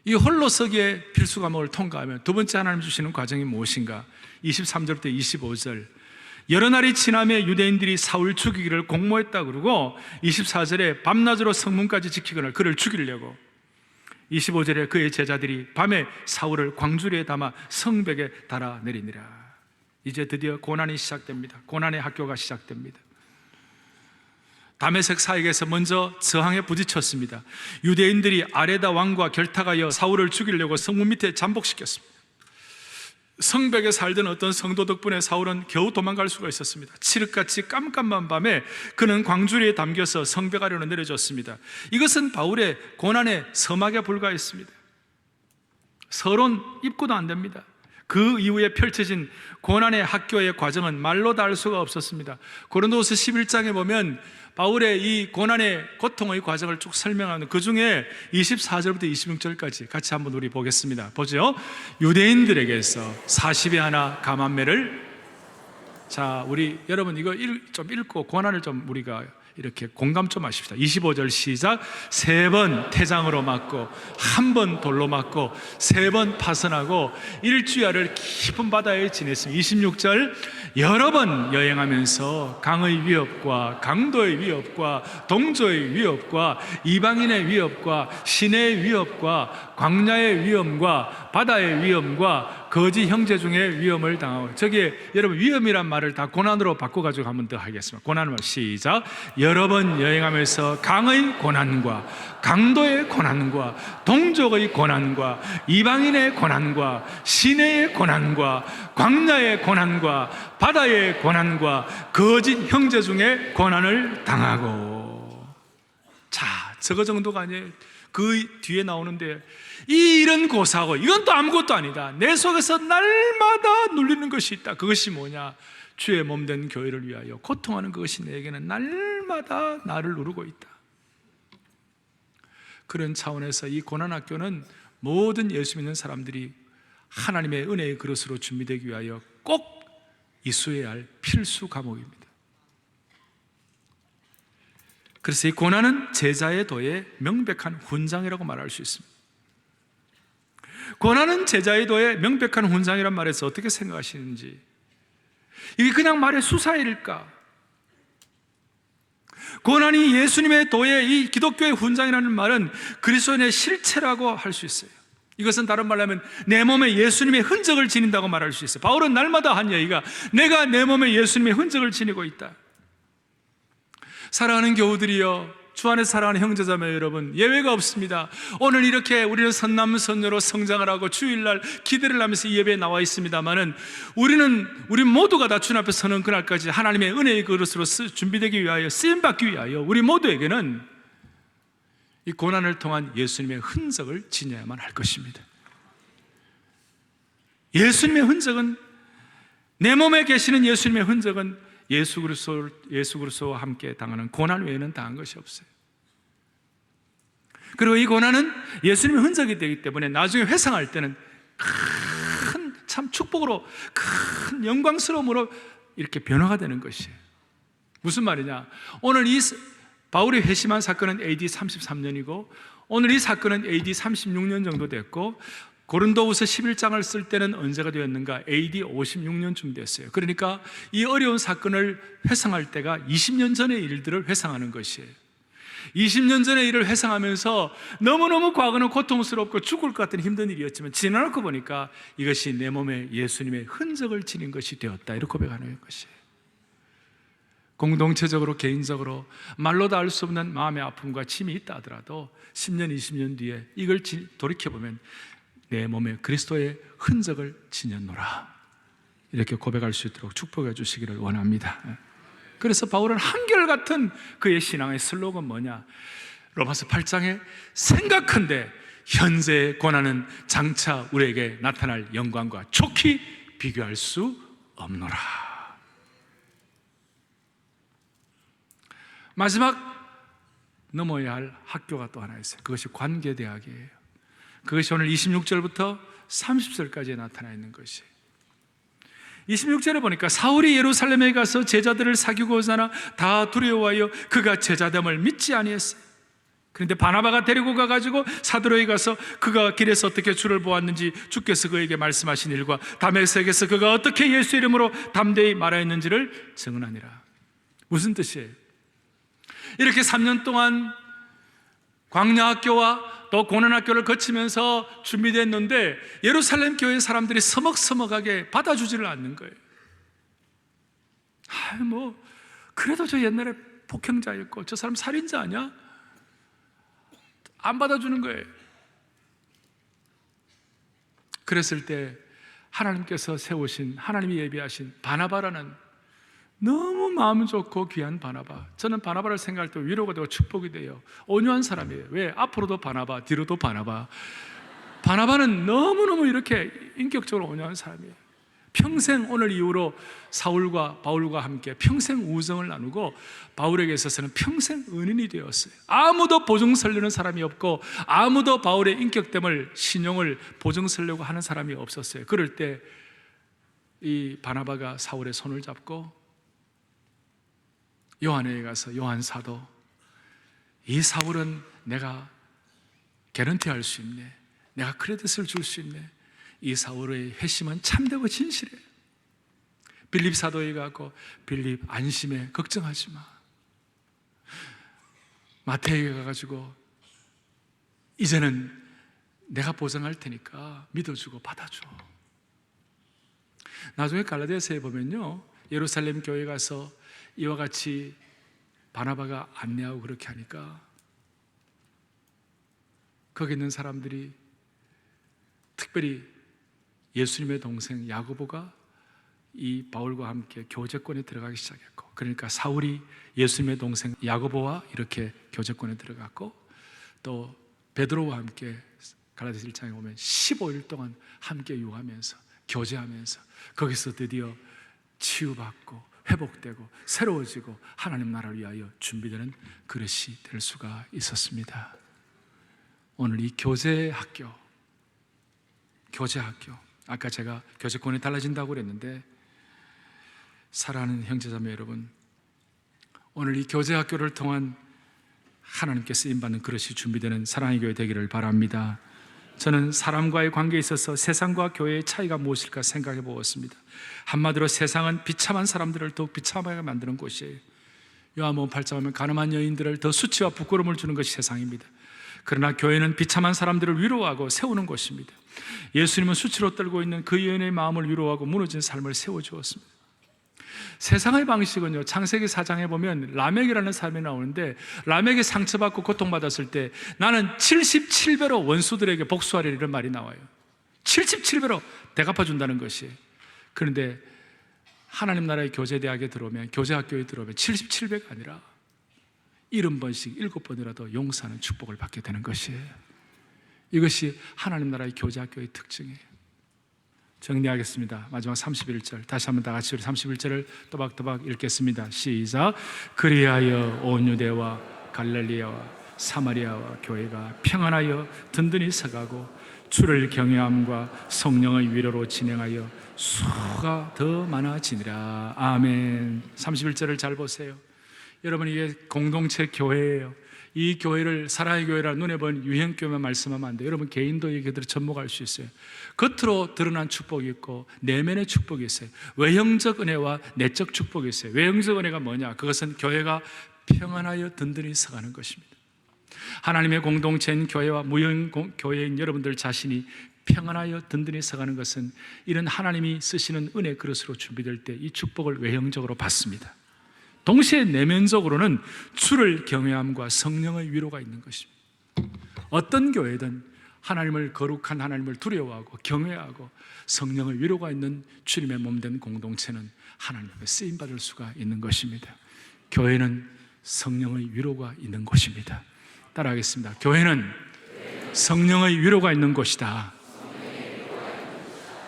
Speaker 2: 이 홀로 서기의 필수 과목을 통과하면 두 번째 하나님 주시는 과정이 무엇인가? 23절부터 25절, 여러 날이 지나며 유대인들이 사울 죽이기를 공모했다 그러고 24절에 밤낮으로 성문까지 지키거늘 그를 죽이려고 25절에 그의 제자들이 밤에 사울을 광주리에 담아 성벽에 달아내리니라. 이제 드디어 고난이 시작됩니다. 고난의 학교가 시작됩니다. 다메섹 사역에서 먼저 저항에 부딪혔습니다. 유대인들이 아레다 왕과 결탁하여 사울을 죽이려고 성문 밑에 잠복시켰습니다. 성벽에 살던 어떤 성도 덕분에 사울은 겨우 도망갈 수가 있었습니다. 칠흑같이 깜깜한 밤에 그는 광주리에 담겨서 성벽 아래로 내려졌습니다. 이것은 바울의 고난의 서막에 불과했습니다. 서론 입고도 안 됩니다. 그 이후에 펼쳐진 고난의 학교의 과정은 말로 다 알 수가 없었습니다. 고린도후서 11장에 보면 바울의 이 고난의 고통의 과정을 쭉 설명하는 그 중에 24절부터 26절까지 같이 한번 우리 보겠습니다. 보죠. 유대인들에게서 40에 하나 감한매를, 자, 우리 여러분 이거 좀 읽고 고난을 좀 우리가 이렇게 공감 좀 하십시다. 25절 시작. 3번 태장으로 맞고 1번 돌로 맞고 3번 파선하고 일주야를 깊은 바다에 지냈습니다. 26절 여러 번 여행하면서 강의 위협과 강도의 위협과 동조의 위협과 이방인의 위협과 시내의 위협과 광야의 위험과 바다의 위험과 거짓 형제 중에 위험을 당하고, 저기에 여러분 위험이란 말을 다 고난으로 바꿔가지고 한 번 더 하겠습니다. 고난을 시작. 여러 번 여행하면서 강의 고난과 강도의 고난과 동족의 고난과 이방인의 고난과 시내의 고난과 광야의 고난과 바다의 고난과 거짓 형제 중에 고난을 당하고. 자, 저거 정도가 아니에요. 그 뒤에 나오는데 이 일은 고사하고 이건 또 아무것도 아니다. 내 속에서 날마다 눌리는 것이 있다. 그것이 뭐냐? 주의 몸된 교회를 위하여 고통하는 그것이 내게는 날마다 나를 누르고 있다. 그런 차원에서 이 고난학교는 모든 예수 믿는 사람들이 하나님의 은혜의 그릇으로 준비되기 위하여 꼭 이수해야 할 필수 과목입니다. 그래서 이 고난은 제자의 도의 명백한 훈장이라고 말할 수 있습니다. 고난은 제자의 도의 명백한 훈장이란 말에서 어떻게 생각하시는지, 이게 그냥 말의 수사일까? 고난이 예수님의 도의 이 기독교의 훈장이라는 말은 그리스도인의 실체라고 할 수 있어요. 이것은 다른 말로 하면 내 몸에 예수님의 흔적을 지닌다고 말할 수 있어요. 바울은 날마다 한 얘기가 내가 내 몸에 예수님의 흔적을 지니고 있다. 사랑하는 교우들이여, 주 안에 사랑하는 형제자매 여러분, 예외가 없습니다. 오늘 이렇게 우리는 선남선녀로 성장을 하고 주일날 기대를 하면서 이 예배에 나와 있습니다만은 우리 모두가 다 주님 앞에 서는 그날까지 하나님의 은혜의 그릇으로 준비되기 위하여, 쓰임받기 위하여 우리 모두에게는 이 고난을 통한 예수님의 흔적을 지녀야만 할 것입니다. 예수님의 흔적은, 내 몸에 계시는 예수님의 흔적은 예수 그리스도와 함께 당하는 고난 외에는 당한 것이 없어요. 그리고 이 고난은 예수님의 흔적이 되기 때문에 나중에 회상할 때는 큰 참 축복으로, 큰 영광스러움으로 이렇게 변화가 되는 것이에요. 무슨 말이냐? 오늘 이 바울이 회심한 사건은 AD 33년이고 오늘 이 사건은 AD 36년 정도 됐고, 고린도후서 11장을 쓸 때는 언제가 되었는가? AD 56년쯤 됐어요. 그러니까 이 어려운 사건을 회상할 때가 20년 전의 일들을 회상하는 것이에요. 20년 전의 일을 회상하면서 너무너무 과거는 고통스럽고 죽을 것 같은 힘든 일이었지만 지나놓고 보니까 이것이 내 몸에 예수님의 흔적을 지닌 것이 되었다, 이렇게 고백하는 것이에요. 공동체적으로, 개인적으로 말로 다 알 수 없는 마음의 아픔과 짐이 있다 하더라도 10년, 20년 뒤에 이걸 돌이켜보면 내 몸에 그리스도의 흔적을 지녔노라, 이렇게 고백할 수 있도록 축복해 주시기를 원합니다. 그래서 바울은 한결같은 그의 신앙의 슬로건 뭐냐? 로마서 8장에 생각한데 현재의 고난은 장차 우리에게 나타날 영광과 족히 비교할 수 없노라. 마지막 넘어야 할 학교가 또 하나 있어요. 그것이 관계대학이에요. 그것이 오늘 26절부터 30절까지 나타나 있는 것이에요. 26절에 보니까 사울이 예루살렘에 가서 제자들을 사귀고자 하나 다 두려워하여 그가 제자됨을 믿지 아니했어요. 그런데 바나바가 데리고 가가지고 사도로에 가서 그가 길에서 어떻게 주를 보았는지 주께서 그에게 말씀하신 일과 다메섹에서 그가 어떻게 예수 이름으로 담대히 말하였는지를 증언하니라. 무슨 뜻이에요? 이렇게 3년 동안 광야학교와 또 고난학교를 거치면서 준비됐는데 예루살렘 교회 사람들이 서먹서먹하게 받아주지를 않는 거예요. 그래도 저 옛날에 폭행자였고 저 사람 살인자 아니야? 안 받아주는 거예요. 그랬을 때 하나님께서 세우신, 하나님이 예비하신 바나바라는 너무 마음 좋고 귀한 바나바. 저는 바나바를 생각할 때 위로가 되고 축복이 돼요. 온유한 사람이에요. 왜? 앞으로도 바나바, 뒤로도 바나바. 바나바는 너무너무 이렇게 인격적으로 온유한 사람이에요. 평생 오늘 이후로 사울과 바울과 함께 평생 우정을 나누고 바울에게 있어서는 평생 은인이 되었어요. 아무도 보증설려는 사람이 없고 아무도 바울의 인격됨을, 신용을 보증설려고 하는 사람이 없었어요. 그럴 때 이 바나바가 사울의 손을 잡고 요한에게 가서, 요한 사도, 이 사울은 내가 개런티할 수 있네, 내가 크레딧을 줄 수 있네, 이 사울의 회심은 참되고 진실해. 빌립 사도에 가고, 빌립 안심해, 걱정하지 마. 마태에게 가가지고 이제는 내가 보장할 테니까 믿어주고 받아줘. 나중에 갈라디아서에 보면요, 예루살렘 교회 가서 이와 같이 바나바가 안내하고 그렇게 하니까 거기 있는 사람들이, 특별히 예수님의 동생 야고보가 이 바울과 함께 교제권에 들어가기 시작했고, 그러니까 사울이 예수님의 동생 야고보와 이렇게 교제권에 들어갔고, 또 베드로와 함께 갈라디아서 1장에 보면 15일 동안 함께 유하면서 교제하면서 거기서 드디어 치유받고 회복되고 새로워지고 하나님 나라를 위하여 준비되는 그릇이 될 수가 있었습니다. 오늘 이 교제학교, 아까 제가 교제권이 달라진다고 그랬는데, 사랑하는 형제자매 여러분, 오늘 이 교제학교를 통한 하나님께 쓰임받는 그릇이 준비되는 사랑의 교회 되기를 바랍니다. 저는 사람과의 관계에 있어서 세상과 교회의 차이가 무엇일까 생각해 보았습니다. 한마디로 세상은 비참한 사람들을 더욱 비참하게 만드는 곳이에요. 요한복음 8장 보면 가늠한 여인들을 더 수치와 부끄러움을 주는 것이 세상입니다. 그러나 교회는 비참한 사람들을 위로하고 세우는 곳입니다. 예수님은 수치로 떨고 있는 그 여인의 마음을 위로하고 무너진 삶을 세워주었습니다. 세상의 방식은요, 창세기 4장에 보면 라멕이라는 사람이 나오는데, 라멕이 상처받고 고통받았을 때 나는 77배로 원수들에게 복수하리라 이런 말이 나와요. 77배로 대갚아준다는 것이. 그런데 하나님 나라의 교제대학에 들어오면, 교제학교에 들어오면 77배가 아니라 70번씩 7번이라도 용서하는 축복을 받게 되는 것이에요. 이것이 하나님 나라의 교제학교의 특징이에요. 정리하겠습니다. 마지막 31절 다시 한번 다 같이 우리 31절을 또박또박 읽겠습니다. 시작. 그리하여 온 유대와 갈릴리아와 사마리아와 교회가 평안하여 든든히 서가고 주를 경외함과 성령의 위로로 진행하여 수가 더 많아지니라. 아멘. 31절을 잘 보세요. 여러분, 이게 공동체 교회예요. 이 교회를 사랑의 교회라 눈에 보이는 유형교회만 말씀하면 안 돼요. 여러분 개인도 이 교회들을 접목할 수 있어요. 겉으로 드러난 축복이 있고 내면의 축복이 있어요. 외형적 은혜와 내적 축복이 있어요. 외형적 은혜가 뭐냐? 그것은 교회가 평안하여 든든히 서가는 것입니다. 하나님의 공동체인 교회와 무형 교회인 여러분들 자신이 평안하여 든든히 서가는 것은 이런 하나님이 쓰시는 은혜 그릇으로 준비될 때 이 축복을 외형적으로 받습니다. 동시에 내면적으로는 주를 경외함과 성령의 위로가 있는 것입니다. 어떤 교회든 하나님을, 거룩한 하나님을 두려워하고 경외하고 성령의 위로가 있는 주님의 몸된 공동체는 하나님 앞에 쓰임받을 수가 있는 것입니다. 교회는 성령의 위로가 있는 곳입니다. 따라하겠습니다. 교회는 성령의 위로가 있는 곳이다.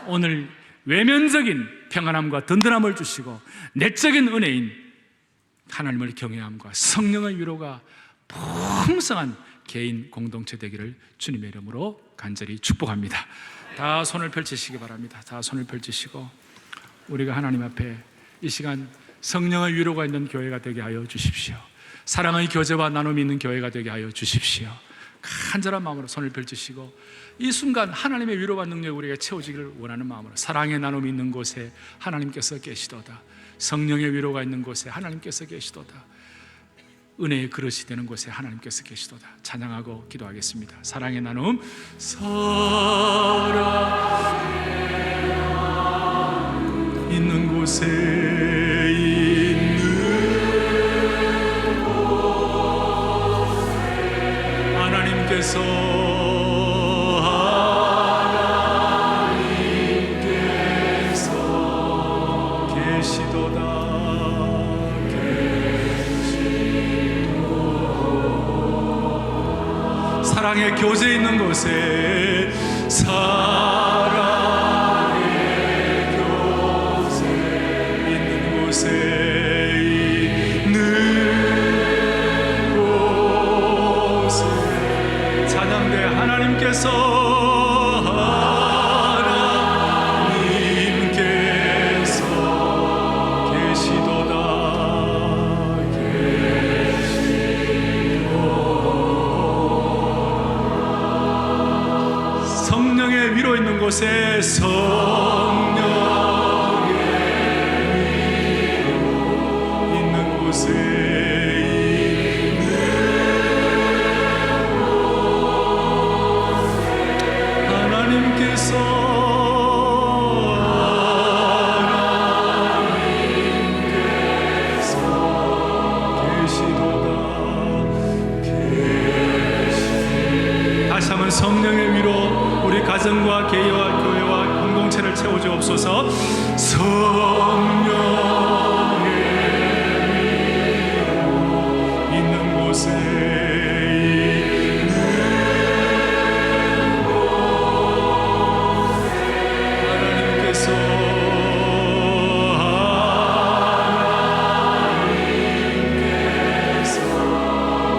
Speaker 2: 오늘 외면적인 평안함과 든든함을 주시고 내적인 은혜인 하나님을 경외함과 성령의 위로가 풍성한 개인 공동체 되기를 주님의 이름으로 간절히 축복합니다. 다 손을 펼치시기 바랍니다. 다 손을 펼치시고 우리가 하나님 앞에 이 시간 성령의 위로가 있는 교회가 되게 하여 주십시오. 사랑의 교제와 나눔이 있는 교회가 되게 하여 주십시오. 간절한 마음으로 손을 펼치시고 이 순간 하나님의 위로와 능력이 우리가 채워지기를 원하는 마음으로 사랑의 나눔이 있는 곳에 하나님께서 계시도다. 성령의 위로가 있는 곳에 하나님께서 계시도다. 은혜의 그릇이 되는 곳에 하나님께서 계시도다. 찬양하고 기도하겠습니다. 사랑의 나눔. 사랑 있는 곳에 있는 하나님께서 계시도다. 사랑의 교제 있는 곳에 사랑의 교제 있는 곳에 있는 곳에 찬양대 하나님께서 계시도다. 성령의 위로 있는 곳에 성령의 위로 있는 곳에 있는 하나님께서 계시도다. 다시 한번 성령의 위로 우리 가정과 교회와 공동체를 채워주옵소서. 성령의 위로 있는 곳에 있는 하나님께서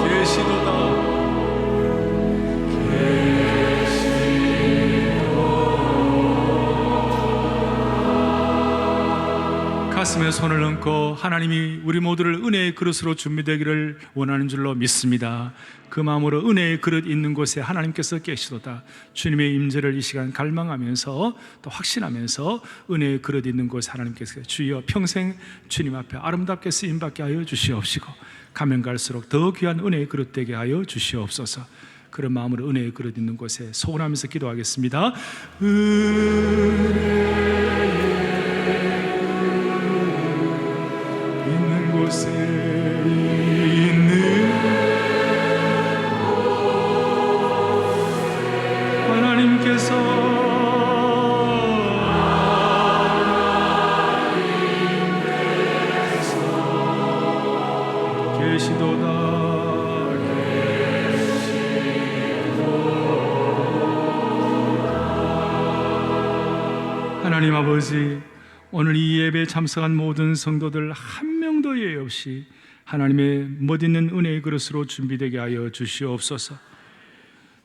Speaker 2: 계시도다. 가슴에 손을 얹고 하나님이 우리 모두를 은혜의 그릇으로 준비되기를 원하는 줄로 믿습니다. 그 마음으로 은혜의 그릇 있는 곳에 하나님께서 계시도다. 주님의 임재를 이 시간 갈망하면서 또 확신하면서 은혜의 그릇 있는 곳에 하나님께서 주여 평생 주님 앞에 아름답게 쓰임받게 하여 주시옵시고 가면 갈수록 더 귀한 은혜의 그릇 되게 하여 주시옵소서. 그런 마음으로 은혜의 그릇 있는 곳에 소원하면서 기도하겠습니다. 있는 곳에 있는 하나님께서 계시도다. 하나님 아버지, 오늘 이 예배에 참석한 모든 성도들 한 명도 예외 없이 하나님의 멋있는 은혜의 그릇으로 준비되게 하여 주시옵소서.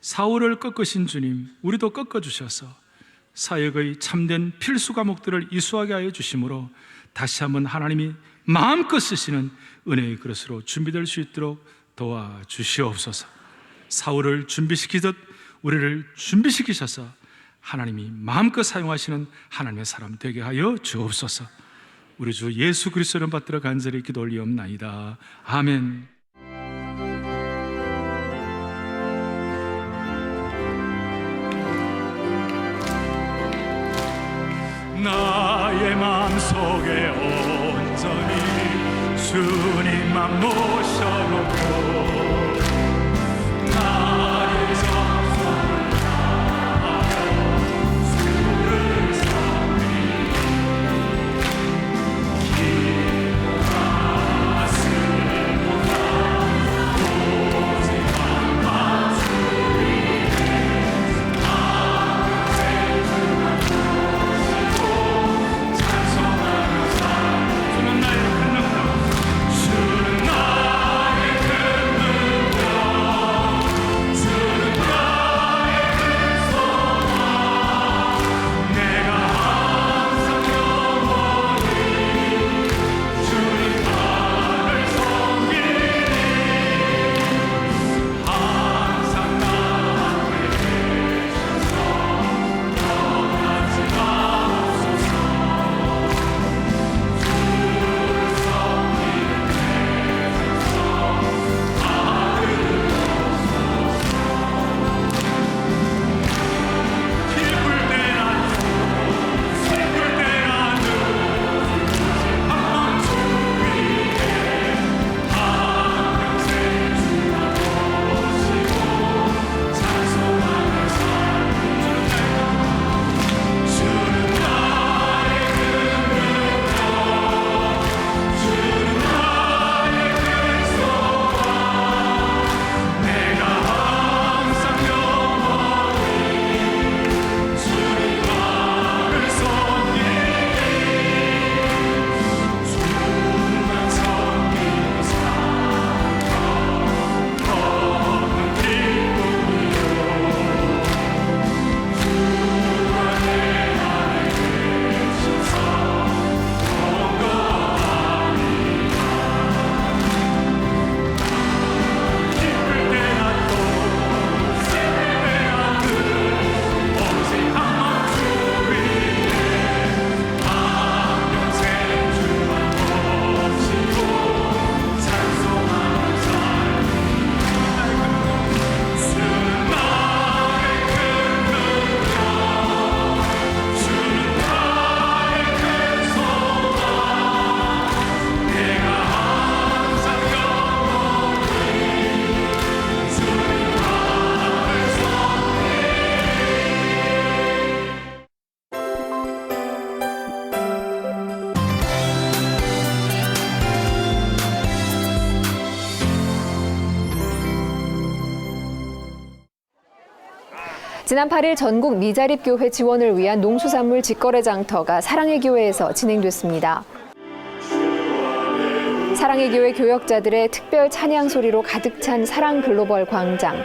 Speaker 2: 사울을 꺾으신 주님, 우리도 꺾어주셔서 사역의 참된 필수 과목들을 이수하게 하여 주심으로 다시 한번 하나님이 마음껏 쓰시는 은혜의 그릇으로 준비될 수 있도록 도와주시옵소서. 사울을 준비시키듯 우리를 준비시키셔서 하나님이 마음껏 사용하시는 하나님의 사람 되게 하여 주옵소서. 우리 주 예수 그리스도를 받들어 간절히 기도 올리옵나이다. 아멘. 나의 마음속에 온전히 주님만 모셔놓고 나의 정성을 다하여 주를 섬기니 기도가 슬프다 오직 한만 주님의 나의 죄만 모시고 찬송하며 주는 나의 큰 능력 주는 나의 큰 능력
Speaker 6: 지난 8일 전국 미자립교회 지원을 위한 농수산물 직거래 장터가 사랑의 교회에서 진행됐습니다. 사랑의 교회 교역자들의 특별 찬양 소리로 가득 찬 사랑 글로벌 광장.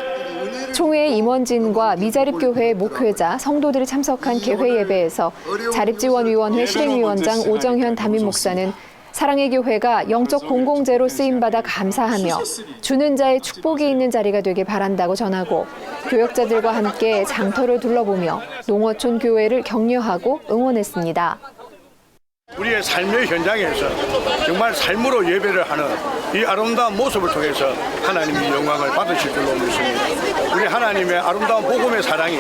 Speaker 6: 총회 임원진과 미자립교회 목회자, 성도들이 참석한 개회 예배에서 자립지원위원회 실행위원장 오정현 담임 목사는 사랑의 교회가 영적 공공재로 쓰임받아 감사하며 주는 자의 축복이 있는 자리가 되길 바란다고 전하고 교역자들과 함께 장터를 둘러보며 농어촌 교회를 격려하고 응원했습니다.
Speaker 7: 우리의 삶의 현장에서 정말 삶으로 예배를 하는 이 아름다운 모습을 통해서 하나님이 영광을 받으실 줄로 믿습니다. 우리 하나님의 아름다운 복음의 사랑이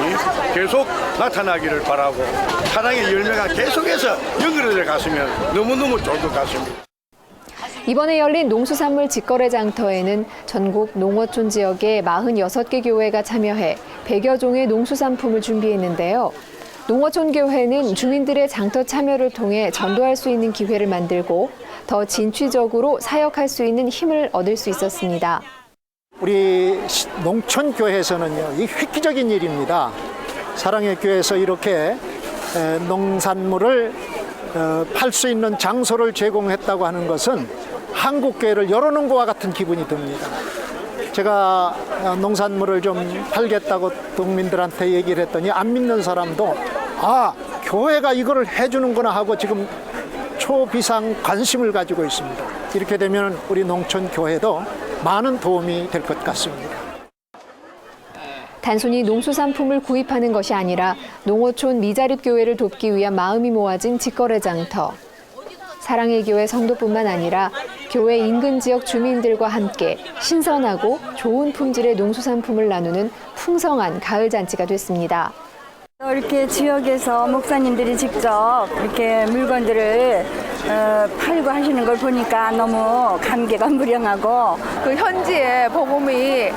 Speaker 7: 계속 나타나기를 바라고 사랑의 열매가 계속해서 연결해 갔으면 너무너무 좋을 것 같습니다.
Speaker 6: 이번에 열린 농수산물 직거래 장터에는 전국 농어촌 지역의 46개 교회가 참여해 100여 종의 농수산품을 준비했는데요. 농어촌 교회는 주민들의 장터 참여를 통해 전도할 수 있는 기회를 만들고 더 진취적으로 사역할 수 있는 힘을 얻을 수 있었습니다.
Speaker 8: 우리 농촌 교회에서는요, 이 획기적인 일입니다. 사랑의 교회에서 이렇게 농산물을 팔 수 있는 장소를 제공했다고 하는 것은 한국 교회를 열어놓은 것과 같은 기분이 듭니다. 제가 농산물을 좀 팔겠다고 동민들한테 얘기를 했더니 안 믿는 사람도 교회가 이거를 해주는구나 하고 지금 초비상 관심을 가지고 있습니다. 이렇게 되면 우리 농촌 교회도 많은 도움이 될 것 같습니다.
Speaker 6: 단순히 농수산품을 구입하는 것이 아니라 농어촌 미자립교회를 돕기 위한 마음이 모아진 직거래 장터. 사랑의 교회 성도뿐만 아니라 교회 인근 지역 주민들과 함께 신선하고 좋은 품질의 농수산품을 나누는 풍성한 가을 잔치가 됐습니다.
Speaker 9: 이렇게 지역에서 목사님들이 직접 이렇게 물건들을 팔고 하시는 걸 보니까 너무 감개가 무량하고
Speaker 10: 그 현지에 복음이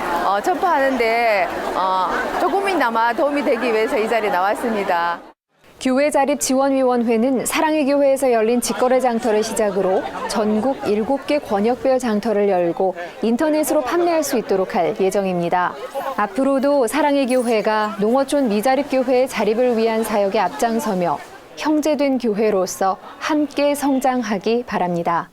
Speaker 10: 전파하는데 조금이나마 도움이 되기 위해서 이 자리에 나왔습니다.
Speaker 6: 교회 자립지원위원회는 사랑의 교회에서 열린 직거래 장터를 시작으로 전국 7개 권역별 장터를 열고 인터넷으로 판매할 수 있도록 할 예정입니다. 앞으로도 사랑의 교회가 농어촌 미자립교회의 자립을 위한 사역에 앞장서며 형제된 교회로서 함께 성장하기 바랍니다.